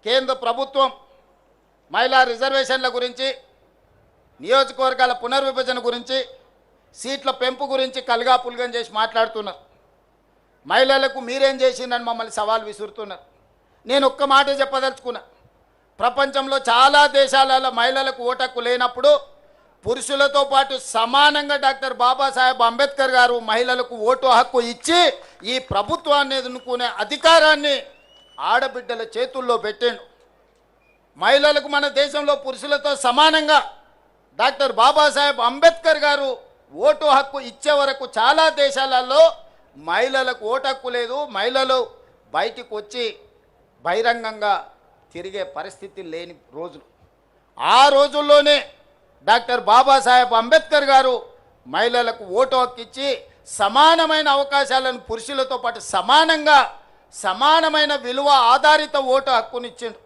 కేంద్ర ప్రభుత్వం మహిళా రిజర్వేషన్ల గురించి, నియోజకవర్గాల పునర్విభజన గురించి, సీట్ల పెంపు గురించి కల్గాపుల్గం చేసి మాట్లాడుతున్నారు. మహిళలకు మీరేం చేసిందని మమ్మల్ని సవాల్ విసురుతున్నారు. నేను ఒక్క మాట చెప్పదలుచుకున్నా. ప్రపంచంలో చాలా దేశాలలో మహిళలకు ఓటు హక్కు లేనప్పుడు పురుషులతో పాటు సమానంగా డాక్టర్ బాబాసాహెబ్ అంబేద్కర్ గారు మహిళలకు ఓటు హక్కు ఇచ్చి ఈ ప్రభుత్వాన్ని ఎన్నుకునే అధికారాన్ని ఆడబిడ్డల చేతుల్లో పెట్టాడు. మహిళలకు మన దేశంలో పురుషులతో సమానంగా డాక్టర్ బాబాసాహెబ్ అంబేద్కర్ గారు ఓటు హక్కు ఇచ్చే వరకు చాలా దేశాలలో మహిళలకు ఓటు హక్కు లేదు. మహిళలు బయటికి వచ్చి బహిరంగంగా తిరిగే పరిస్థితి లేని రోజులు. ఆ రోజుల్లోనే డాక్టర్ బాబాసాహెబ్ అంబేద్కర్ గారు మహిళలకు ఓటు హక్కు ఇచ్చి సమానమైన అవకాశాలను పురుషులతో పాటు సమానంగా సమానమైన విలువ ఆధారిత ఓటు హక్కునిచ్చిండు.